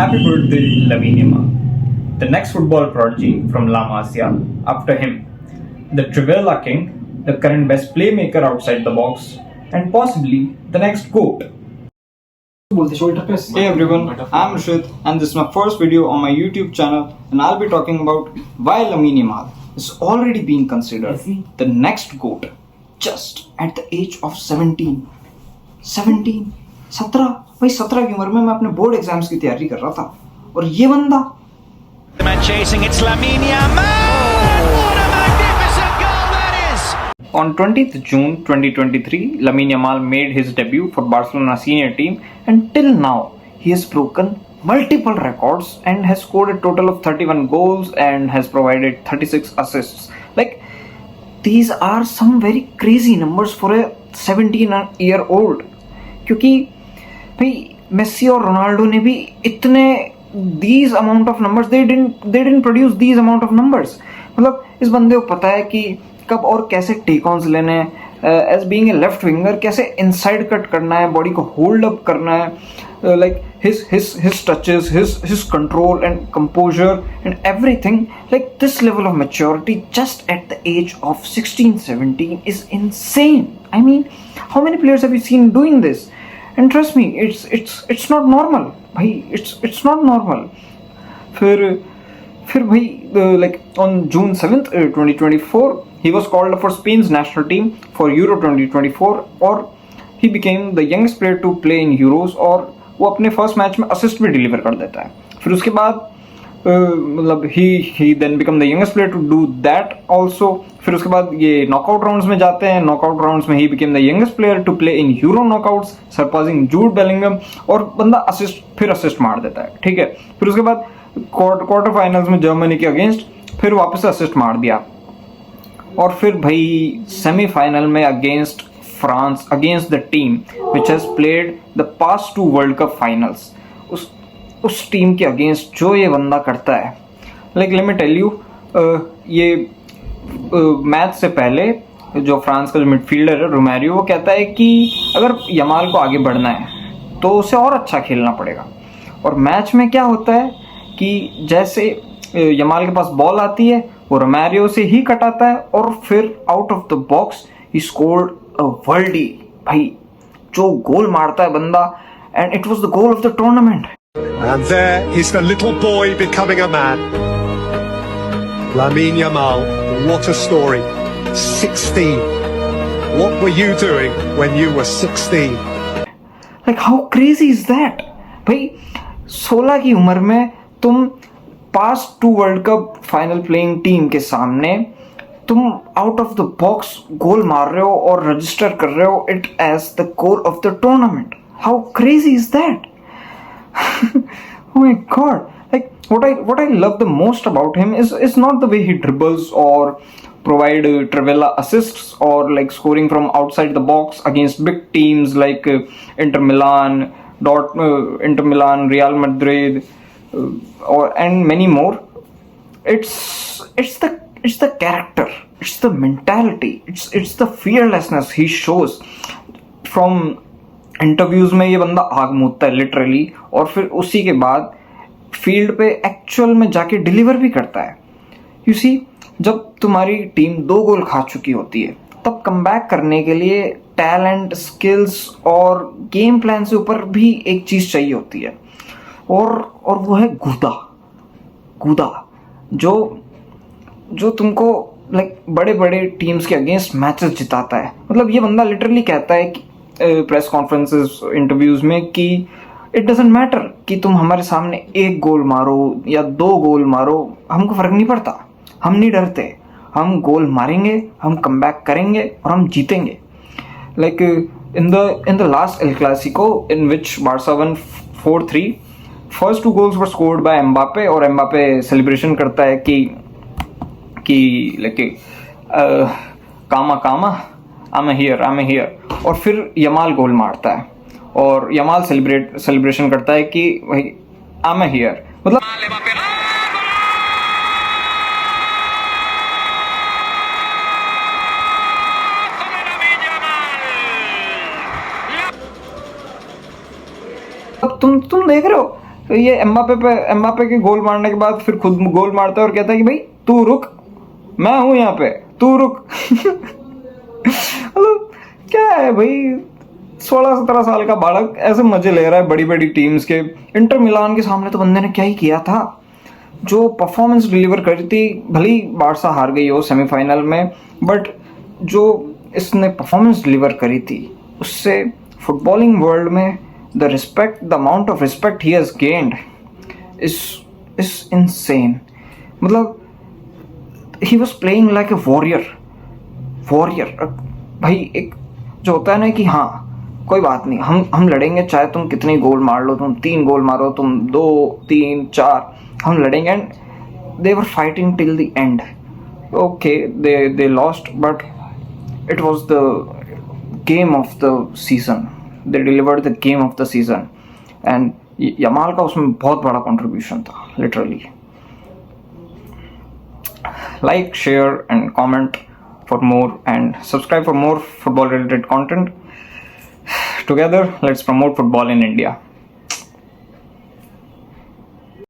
Happy birthday, Lamine Yamal, the next football prodigy from La Masia. After him, the Trivela King, the current best playmaker outside the box, and possibly the next GOAT. Hey everyone, I'm Rashid and this is my first video on my YouTube channel, and I'll be talking about why Lamine Yamal is already being considered the next GOAT just at the age of 17. 17 भाई 17 की उम्र में मैं अपने board exams की तैयारी कर रहा था और ये बंदा On 20th June 2023, Lamine Yamal made his debut for Barcelona senior team, and till now he has broken multiple records and has scored a total of 31 goals and has provided 36 assists. Like, these are some very crazy numbers for a 17-year-old. क्योंकि भाई Messi और Ronaldo ने भी इतने these amount of numbers they didn't produce these amount of numbers. मतलब इस बंदे को पता है कि कब और कैसे टेक ऑन्स लेने हैं, as being a left winger कैसे इनसाइड कट करना है, बॉडी को होल्ड अप करना है, like his touches, his control and composure and everything. Like, this level of maturity just at the age of 16-17 is insane. I mean, how many players have you seen doing this? And trust me, it's not normal भाई, it's not normal. फिर भाई like on June 7th 2024 he was called up for Spain's national team for Euro 2024 और he became the youngest player to play in Euros और वो अपने first match में assist भी deliver कर देता है. फिर उसके बाद मतलब he then become the youngest player to do that also. फिर उसके बाद ये नॉकआउट राउंड्स में जाते हैं. नॉकआउट राउंड्स में ही became the youngest player to play in Euro knockouts surpassing Jude Bellingham और बंदा असिस्ट मार देता है. ठीक है. फिर उसके बाद क्वार्टर फाइनल्स में जर्मनी के अगेंस्ट फिर वापस से असिस्ट मार दिया और फिर भाई सेमीफाइनल में against France, against the team which has played the past 2 world cup finals, उस टीम के अगेंस्ट जो ये बंदा करता है, like let me tell you, ये मैच से पहले जो फ्रांस का जो मिडफील्डर है रोमेरियो, वो कहता है कि अगर यमाल को आगे बढ़ना है तो उसे और अच्छा खेलना पड़ेगा. और मैच में क्या होता है कि जैसे यमाल के पास बॉल आती है वो रोमेरियो से ही कटाता है और फिर out of the box he scored a worldie. भाई जो गोल मारता है बंदा, and it was the goal of the tournament. And there is the little boy becoming a man. Lamine Yamal, what a story. 16. What were you doing when you were 16? Like, how crazy is that? भाई 16 की उम्र में तुम past 2 world cup final playing team के सामने तुम out of the box goal मार रहे हो और रजिस्टर कर रहे हो it as the goal of the tournament. How crazy is that? Oh my god, like what I love the most about him is not the way he dribbles or provide Trivela assists or like scoring from outside the box against big teams like Inter Milan, Real Madrid, and many more. It's the character, it's the mentality, it's the fearlessness he shows. From interviews में ये बंदा आग मूदता है literally, और फिर उसी के बाद फील्ड पे एक्चुअल में जाके डिलीवर भी करता है. यू सी, जब तुम्हारी टीम 2 गोल खा चुकी होती है तब कमबैक करने के लिए टैलेंट, स्किल्स और गेम प्लान से ऊपर भी एक चीज़ चाहिए होती है, और वो है गूदा जो तुमको लाइक बड़े बड़े टीम्स के अगेंस्ट मैचेस जिताता है. मतलब ये बंदा लिटरली कहता है कि प्रेस कॉन्फ्रेंसेस, इंटरव्यूज में कि इट डजेंट मैटर कि तुम हमारे सामने 1 गोल मारो या 2 गोल मारो, हमको फर्क नहीं पड़ता, हम नहीं डरते, हम गोल मारेंगे, हम कमबैक करेंगे और हम जीतेंगे. Like in the last El Clasico in which Barca one 4-3, first 2 goals were scored by Mbappe और एम्बापे सेलिब्रेशन करता है कि लाइक कामा I'm here. और फिर यमाल गोल मारता है और यमाल सेलिब्रेशन करता है कि भाई I'm here. मतलब तुम देख रहे हो तो ये एम्बापे के गोल मारने के बाद फिर खुद गोल मारता है और कहता है कि भाई तू रुक, मैं हूं यहाँ पे, तू रुक। मतलब क्या है भाई, 16-17 साल का बालक ऐसे मजे ले रहा है बड़ी बड़ी टीम्स के। इंटर मिलान के सामने तो बंदे ने क्या ही किया था, जो परफॉर्मेंस डिलीवर करी थी। भली बारसा हार गई हो सेमीफाइनल में, बट जो इसने परफॉर्मेंस डिलीवर करी थी उससे फुटबॉलिंग वर्ल्ड में the respect, the amount of respect he has gained is insane. मतलब he was playing like a warrior भाई। एक जो होता है ना कि हाँ कोई बात नहीं, हम लड़ेंगे, चाहे तुम कितने गोल मार लो, तुम 3 गोल मारो, तुम 2, 3, 4, हम लड़ेंगे। And they were fighting till the end. Okay, they lost, but it was the game of the season. They delivered the game of the season and Yamal का उसमें बहुत बड़ा कंट्रीब्यूशन था, literally. Like, share and comment for more, and subscribe for more football related content. Together, let's promote football in India.